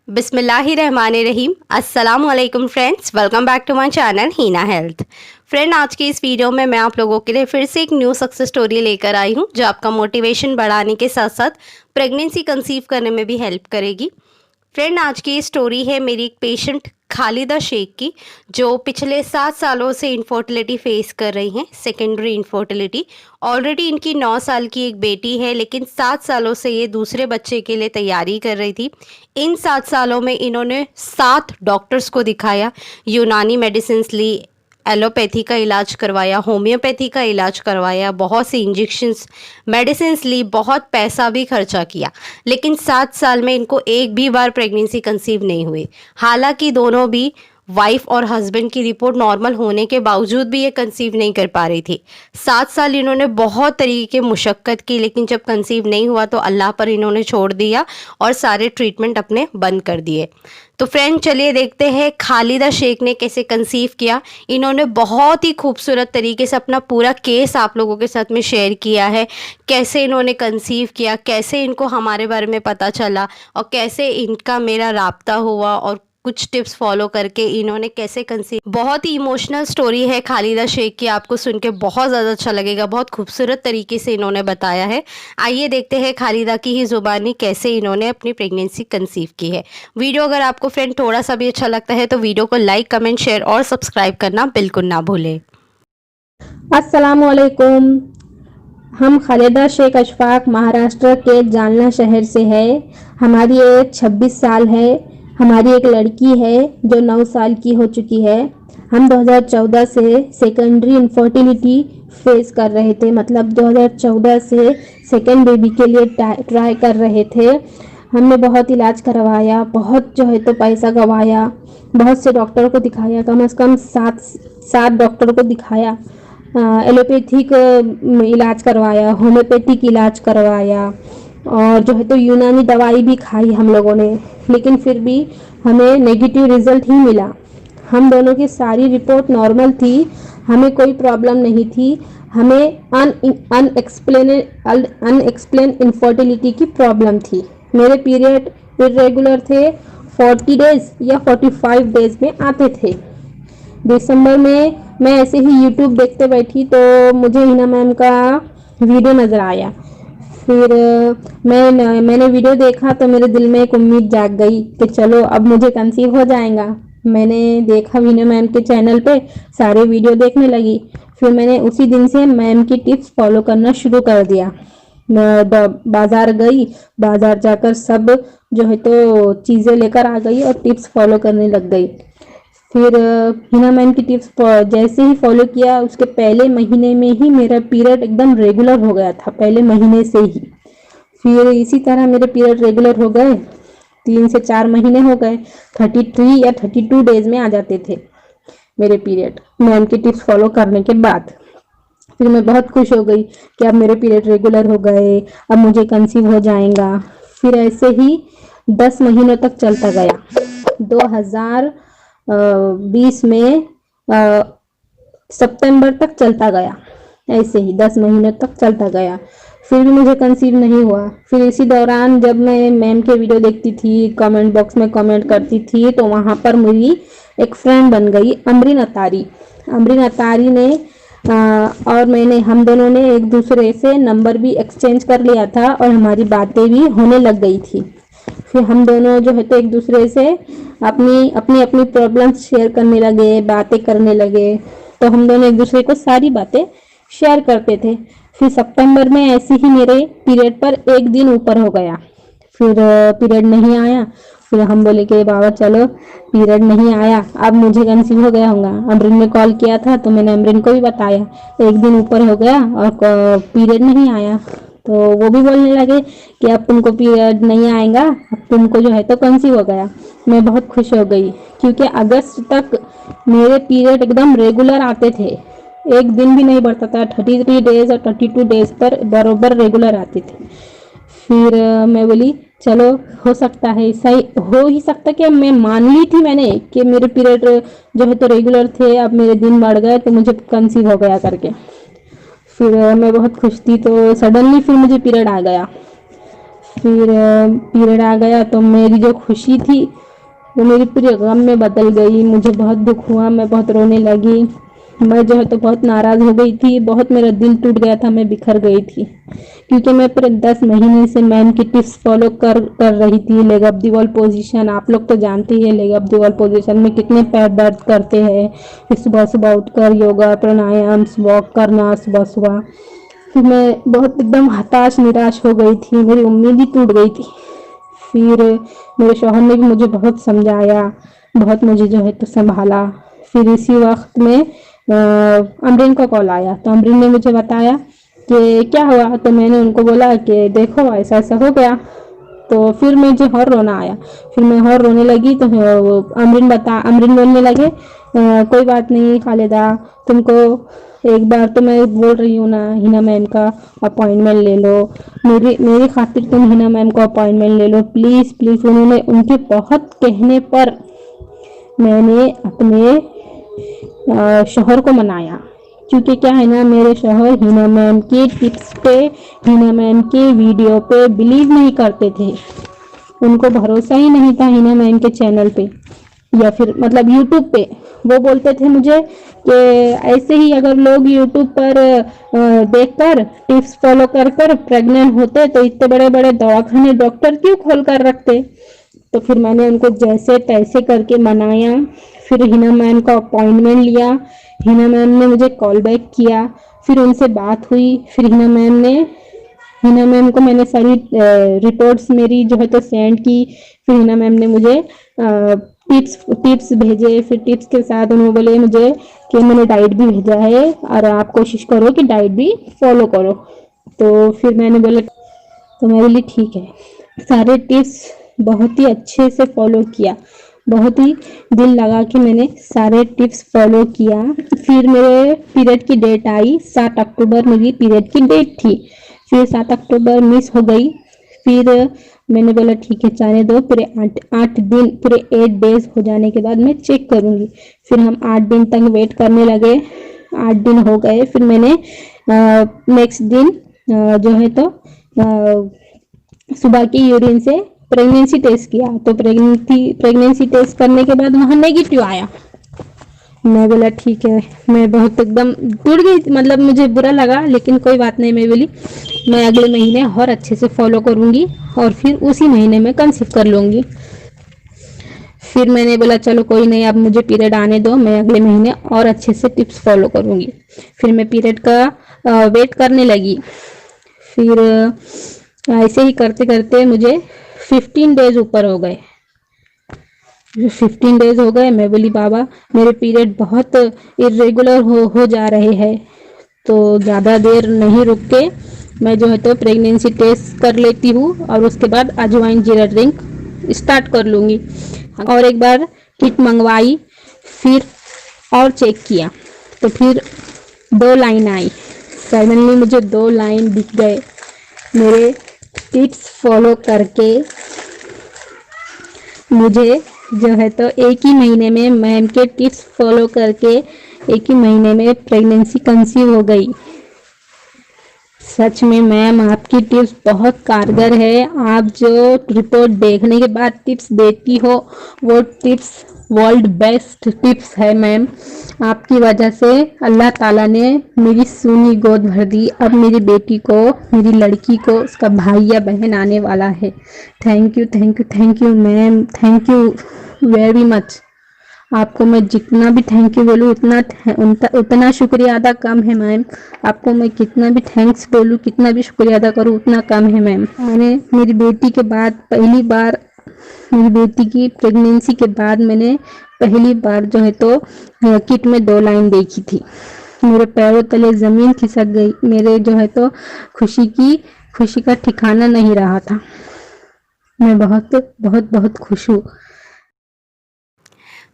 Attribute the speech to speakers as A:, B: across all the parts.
A: बिस्मिल्लाहिर्रहमानिर्रहीम। अस्सलाम वालेकुम friends, welcome back to my channel Heena health. Friend, आज की इस वीडियो में मैं आप लोगों के लिए फिर से एक न्यू सक्सेस स्टोरी लेकर आई हूं जो आपका मोटिवेशन बढ़ाने के साथ साथ प्रेगनेंसी कंसीव करने में भी हेल्प करेगी। फ्रेंड, आज की स्टोरी है मेरी एक पेशेंट खालिदा शेख की, जो पिछले 7 सालों से इनफर्टिलिटी फेस कर रही हैं, सेकेंडरी इनफर्टिलिटी। ऑलरेडी इनकी 9 साल की एक बेटी है, लेकिन 7 सालों से ये दूसरे बच्चे के लिए तैयारी कर रही थी। इन 7 सालों में इन्होंने 7 डॉक्टर्स को दिखाया, यूनानी मेडिसिन ली, एलोपैथी का इलाज करवाया, होम्योपैथी का इलाज करवाया, बहुत सी इंजेक्शंस मेडिसिन्स ली, बहुत पैसा भी खर्चा किया, लेकिन 7 साल में इनको एक भी बार प्रेगनेंसी कंसीव नहीं हुई। हालांकि दोनों भी वाइफ और हस्बैंड की रिपोर्ट नॉर्मल होने के बावजूद भी ये कंसीव नहीं कर पा रही थी। 7 साल इन्होंने बहुत तरीके की मुशक्क़त की, लेकिन जब कंसीव नहीं हुआ तो अल्लाह पर इन्होंने छोड़ दिया और सारे ट्रीटमेंट अपने बंद कर दिए। तो फ्रेंड, चलिए देखते हैं खालिदा शेख ने कैसे कंसीव किया। इन्होंने बहुत ही खूबसूरत तरीके से अपना पूरा केस आप लोगों के साथ में शेयर किया है, कैसे इन्होंने कंसीव किया, कैसे इनको हमारे बारे में पता चला और कैसे इनका मेरा राब्ता हुआ और कुछ टिप्स फॉलो करके इन्होंने कैसे कंसीव। बहुत ही इमोशनल स्टोरी है खालिदा शेख की, आपको सुन के बहुत ज़्यादा अच्छा लगेगा। बहुत खूबसूरत तरीके से इन्होंने बताया है। आइए देखते हैं खालिदा की ही ज़ुबानी कैसे इन्होंने अपनी प्रेगनेंसी कंसीव की है। वीडियो अगर आपको फ्रेंड थोड़ा सा भी अच्छा लगता है तो वीडियो को लाइक, कमेंट, शेयर और सब्सक्राइब करना बिल्कुल ना भूलें।
B: अस्सलाम वालेकुम। हम खालिदा शेख अशफाक महाराष्ट्र के जालना शहर से है। हमारी एज 26 साल है। हमारी एक लड़की है जो 9 साल की हो चुकी है। हम 2014 से सेकेंडरी इनफर्टिलिटी फेस कर रहे थे, मतलब 2014 से सेकेंड बेबी के लिए ट्राई कर रहे थे। हमने बहुत इलाज करवाया, बहुत जो है तो पैसा गवाया, बहुत से डॉक्टर को दिखाया, कम से कम 7 डॉक्टर को दिखाया। एलोपैथिक इलाज करवाया, होम्योपैथिक इलाज करवाया और जो है तो यूनानी दवाई भी खाई हम लोगों ने, लेकिन फिर भी हमें नेगेटिव रिजल्ट ही मिला। हम दोनों की सारी रिपोर्ट नॉर्मल थी, हमें कोई प्रॉब्लम नहीं थी। हमें अनएक्सप्लेन इनफर्टिलिटी की प्रॉब्लम थी। मेरे पीरियड इरेगुलर थे, 40 डेज या 45 डेज में आते थे। दिसंबर में मैं ऐसे ही यूट्यूब देखते बैठी तो मुझे हिना मैम का वीडियो नज़र आया। फिर मैंने वीडियो देखा तो मेरे दिल में एक उम्मीद जाग गई कि चलो अब मुझे कंसीव हो जाएगा। मैंने देखा हिना मैम के चैनल पे, सारे वीडियो देखने लगी। फिर मैंने उसी दिन से मैम की टिप्स फॉलो करना शुरू कर दिया। बाज़ार गई, बाज़ार जाकर सब जो है तो चीज़ें लेकर आ गई और टिप्स फॉलो करने लग गई। फिर हिना मैम की टिप्स जैसे ही फॉलो किया, उसके पहले महीने में ही मेरा पीरियड एकदम रेगुलर हो गया था, पहले महीने से ही। फिर इसी तरह मेरे पीरियड रेगुलर हो गए, 3 से 4 महीने हो गए, 33 या 32 डेज में आ जाते थे मेरे पीरियड, मैम की टिप्स फॉलो करने के बाद। फिर मैं बहुत खुश हो गई कि अब मेरे पीरियड रेगुलर हो गए, अब मुझे कंसीव हो जाएगा। फिर ऐसे ही 10 महीनों तक चलता गया। 2020 में सितंबर तक चलता गया, ऐसे ही 10 महीनों तक चलता गया। फिर भी मुझे कंसीव नहीं हुआ। फिर इसी दौरान जब मैं मैम के वीडियो देखती थी, कमेंट बॉक्स में कमेंट करती थी, तो वहाँ पर मेरी एक फ्रेंड बन गई, अमरीन अतारी। अमरीन अतारी ने और हम दोनों ने एक दूसरे से नंबर भी एक्सचेंज कर लिया था और हमारी बातें भी होने लग गई थी। फिर हम दोनों जो है तो एक दूसरे से अपनी अपनी अपनी प्रॉब्लम्स शेयर करने लगे, बातें करने लगे। तो हम दोनों एक दूसरे को सारी बातें शेयर करते थे। फिर सितंबर में ऐसे ही मेरे पीरियड पर एक दिन ऊपर हो गया, फिर पीरियड नहीं आया। फिर हम बोले कि बाबा चलो, पीरियड नहीं आया, अब मुझे कंसीव हो गया होगा। अमरीन ने कॉल किया था तो मैंने अमरीन को भी बताया, एक दिन ऊपर हो गया और पीरियड नहीं आया। तो वो भी बोलने लगे कि अब तुमको पीरियड नहीं आएगा, अब तुमको जो है तो कंसीव हो गया। मैं बहुत खुश हो गई क्योंकि अगस्त तक मेरे पीरियड एकदम रेगुलर आते थे, एक दिन भी नहीं बढ़ता था। 33 डेज और 32 डेज पर बरोबर रेगुलर आते थे। फिर मैं बोली चलो, हो सकता है, ऐसा ही हो ही सकता कि मैं मान ली थी मैंने कि मेरे पीरियड जो है तो रेगुलर थे, अब मेरे दिन बढ़ गए तो मुझे कंसीव हो गया करके। फिर मैं बहुत खुश थी। तो सडनली फिर मुझे पीरियड आ गया। फिर पीरियड आ गया तो मेरी जो खुशी थी वो मेरी पूरी गम में बदल गई। मुझे बहुत दुख हुआ, मैं बहुत रोने लगी। मैं जो है तो बहुत नाराज़ हो गई थी, बहुत मेरा दिल टूट गया था, मैं बिखर गई थी क्योंकि मैं पूरे 10 महीने से मैम की टिप्स फॉलो कर रही थी। Leg up the wall position, आप लोग तो जानते ही हैं leg up the wall position में कितने पैर दर्द करते हैं। फिर सुबह सुबह उठकर योगा प्राणायाम वॉक करना सुबह सुबह। फिर मैं बहुत एकदम हताश निराश हो गई थी, मेरी उम्मीद ही टूट गई थी। फिर मेरे शौहर ने भी मुझे बहुत समझाया, बहुत मुझे जो है तो संभाला। फिर इसी वक्त में अमरीन का कॉल आया तो अमरीन ने मुझे बताया कि क्या हुआ, तो मैंने उनको बोला कि देखो ऐसा ऐसा हो गया। तो फिर मुझे और रोना आया, फिर मैं और रोने लगी तो अमरीन बोलने लगे कोई बात नहीं खालिदा, तुमको एक बार तो मैं बोल रही हूँ ना हिना मैम का अपॉइंटमेंट ले लो, मेरी खातिर तुम हिना मैम को अपॉइंटमेंट ले लो प्लीज़ प्लीज़। उन्होंने उनके बहुत कहने पर मैंने अपने शौहर को मनाया क्योंकि क्या है ना, मेरे शौहर हिना मैम के टिप्स पे, हिना मैम के वीडियो पे बिलीव नहीं करते थे। उनको भरोसा ही नहीं था हिना मैम के चैनल पे या फिर मतलब यूट्यूब पे। वो बोलते थे मुझे कि ऐसे ही अगर लोग यूट्यूब पर देखकर टिप्स फॉलो कर कर प्रेग्नेंट होते तो इतने बड़े बड़े दवाखाने डॉक्टर क्यों खोल कर रखते। तो फिर मैंने उनको जैसे तैसे करके मनाया। फिर हिना मैम का अपॉइंटमेंट लिया, हिना मैम ने मुझे कॉल बैक किया, फिर उनसे बात हुई। फिर हिना मैम को मैंने सारी रिपोर्ट्स मेरी जो है तो सेंड की। फिर हिना मैम ने मुझे टिप्स भेजे। फिर टिप्स के साथ उन्होंने बोले मुझे कि मैंने डाइट भी भेजा है और आप कोशिश करो कि डाइट भी फॉलो करो। तो फिर मैंने बोला तो मेरे लिए ठीक है। सारे टिप्स बहुत ही अच्छे से फॉलो किया, बहुत ही दिल लगा के मैंने सारे टिप्स फॉलो किया। फिर मेरे पीरियड की डेट आई, 7 अक्टूबर मेरी पीरियड की डेट थी। फिर 7 अक्टूबर मिस हो गई। फिर मैंने बोला ठीक है जाने दो, पूरे 8 दिन पूरे 8 डेज हो जाने के बाद मैं चेक करूंगी। फिर हम 8 दिन तक वेट करने लगे, 8 दिन हो गए। फिर मैंने नेक्स्ट दिन जो है तो सुबह की यूरिन से प्रेगनेंसी टेस्ट किया। तो प्रेगनेंसी टेस्ट करने के बाद वहाँ नेगेटिव आया। मैं बोला ठीक है, मैं बहुत एकदम टूट गई, मतलब मुझे बुरा लगा, लेकिन कोई बात नहीं। मैं बोली मैं अगले महीने और अच्छे से फॉलो करूँगी और फिर उसी महीने में कंसीव कर लूँगी। फिर मैंने बोला चलो कोई नहीं, अब मुझे पीरियड आने दो, मैं अगले महीने और अच्छे से टिप्स फॉलो करूँगी। फिर मैं पीरियड का वेट करने लगी। फिर ऐसे ही करते करते मुझे 15 डेज ऊपर हो गए। 15 डेज हो गए। मैं बोली बाबा मेरे पीरियड बहुत इरेगुलर हो जा रहे हैं, तो ज़्यादा देर नहीं रुक के मैं जो है तो प्रेगनेंसी टेस्ट कर लेती हूँ और उसके बाद अजवाइन जीरा ड्रिंक स्टार्ट कर लूँगी। और एक बार किट मंगवाई, फिर और चेक किया तो फिर 2 लाइन आई। सडनली मुझे 2 लाइन दिख गए। मेरे टिप्स फॉलो करके मुझे जो है तो एक ही महीने में, मैम के टिप्स फॉलो करके एक ही महीने में प्रेगनेंसी कंसीव हो गई। सच में मैम आपकी टिप्स बहुत कारगर है। आप जो रिपोर्ट देखने के बाद टिप्स देती हो वो टिप्स वर्ल्ड बेस्ट टिप्स है मैम। आपकी वजह से अल्लाह ताला ने मेरी सूनी गोद भर दी। अब मेरी बेटी को, मेरी लड़की को उसका भाई या बहन आने वाला है। Thank you thank you thank you ma'am, thank you very much. आपको मैं जितना भी थैंक यू बोलूँ उतना शुक्रिया अदा कम है मैम। आपको मैं कितना भी थैंक्स बोलूँ, कितना भी शुक्रिया अदा करूँ उतना कम है मैम। मैंने मेरी बेटी के बाद पहली बार, मेरी बेटी की प्रेगनेंसी के बाद मैंने पहली बार जो है तो किट में 2 लाइन देखी थी। मेरे पैरों तले ज़मीन खिसक गई। मेरे जो है तो खुशी का ठिकाना नहीं रहा था। मैं बहुत बहुत बहुत खुश हूँ।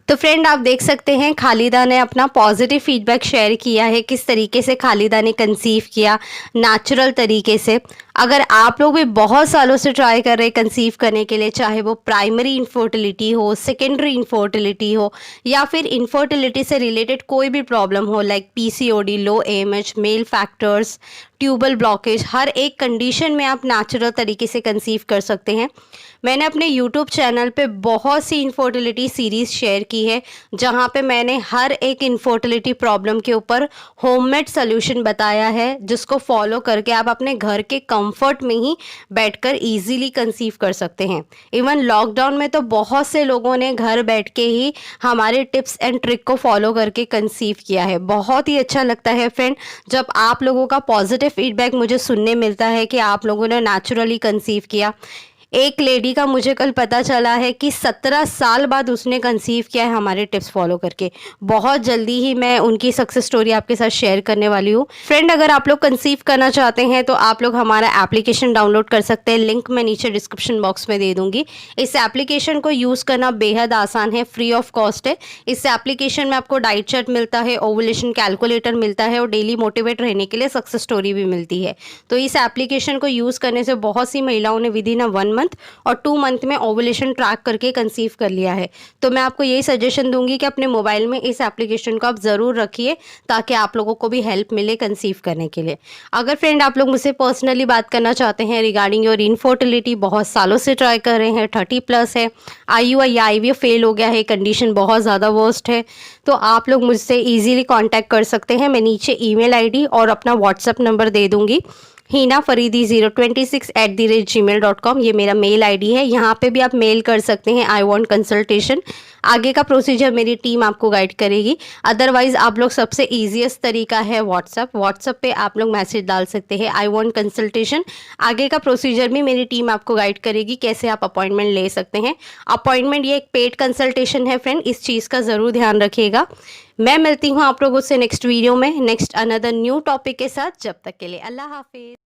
A: तो फ्रेंड आप देख सकते हैं खालिदा ने अपना पॉजिटिव फीडबैक शेयर किया है, किस तरीके से खालिदा ने कंसीव किया नेचुरल तरीके से। अगर आप लोग भी बहुत सालों से ट्राई कर रहे हैं कंसीव करने के लिए, चाहे वो प्राइमरी इनफर्टिलिटी हो, सेकेंडरी इनफर्टिलिटी हो, या फिर इनफर्टिलिटी से रिलेटेड कोई भी प्रॉब्लम हो like PCOD, low AMH, male factors, tubal blockage, हर एक कंडीशन में आप नेचुरल तरीके से कंसीव कर सकते हैं। मैंने अपने यूट्यूब चैनल पे बहुत सी इनफर्टिलिटी सीरीज़ शेयर की है, जहाँ पे मैंने हर एक इनफर्टिलिटी प्रॉब्लम के ऊपर होममेड सोल्यूशन बताया है, जिसको फॉलो करके आप अपने घर के कंफर्ट में ही बैठकर इजीली कंसीव कर सकते हैं। इवन लॉकडाउन में तो बहुत से लोगों ने घर बैठ के ही हमारे टिप्स एंड ट्रिक को फॉलो करके कंसीव किया है। बहुत ही अच्छा लगता है फ्रेंड जब आप लोगों का पॉजिटिव फीडबैक मुझे सुनने मिलता है कि आप लोगों ने नेचुरली कंसीव किया। एक लेडी का मुझे कल पता चला है कि 17 साल बाद उसने कंसीव किया है हमारे टिप्स फॉलो करके। बहुत जल्दी ही मैं उनकी सक्सेस स्टोरी आपके साथ शेयर करने वाली हूँ। फ्रेंड, अगर आप लोग कंसीव करना चाहते हैं तो आप लोग हमारा एप्लीकेशन डाउनलोड कर सकते हैं, लिंक मैं नीचे डिस्क्रिप्शन बॉक्स में दे दूँगी। इस एप्लीकेशन को यूज़ करना बेहद आसान है, फ्री ऑफ कॉस्ट है। इस एप्लीकेशन में आपको डाइट चार्ट मिलता है, ओवुलेशन कैलकुलेटर मिलता है और डेली मोटिवेट रहने के लिए सक्सेस स्टोरी भी मिलती है। तो इस एप्लीकेशन को यूज़ करने से बहुत सी महिलाओं ने विदिन 1 मंथ और 2 मंथ में ओवुलेशन ट्रैक करके कंसीव कर लिया है। तो मैं आपको यही सजेशन दूंगी कि अपने मोबाइल में इस एप्लीकेशन को आप ज़रूर रखिए, ताकि आप लोगों को भी हेल्प मिले कंसीव करने के लिए। अगर फ्रेंड आप लोग मुझसे पर्सनली बात करना चाहते हैं रिगार्डिंग योर इनफर्टिलिटी, बहुत सालों से ट्राई कर रहे हैं, 30+ है, IUI या IVF फेल हो गया है, कंडीशन बहुत ज़्यादा वर्स्ट है, तो आप लोग मुझसे ईजिली कॉन्टैक्ट कर सकते हैं। मैं नीचे ईमेल ID और अपना व्हाट्सअप नंबर दे दूँगी, hinafaridi026@gmail.com, ये मेरा मेल ID है। यहाँ पे भी आप मेल कर सकते हैं, आई वांट कंसल्टेशन। आगे का प्रोसीजर मेरी टीम आपको गाइड करेगी। अदरवाइज़ आप लोग सबसे ईजीएस्ट तरीका है व्हाट्सअप पे आप लोग मैसेज डाल सकते हैं, आई वांट कंसल्टेशन। आगे का प्रोसीजर भी मेरी टीम आपको गाइड करेगी, कैसे आप अपॉइंटमेंट ले सकते हैं। अपॉइंटमेंट ये एक पेड कंसल्टेशन है फ्रेंड, इस चीज़ का ज़रूर ध्यान रखिएगा। मैं मिलती हूँ आप लोगों से नेक्स्ट वीडियो में, नेक्स्ट अनदर न्यू टॉपिक के साथ। जब तक के लिए अल्लाह हाफिज़।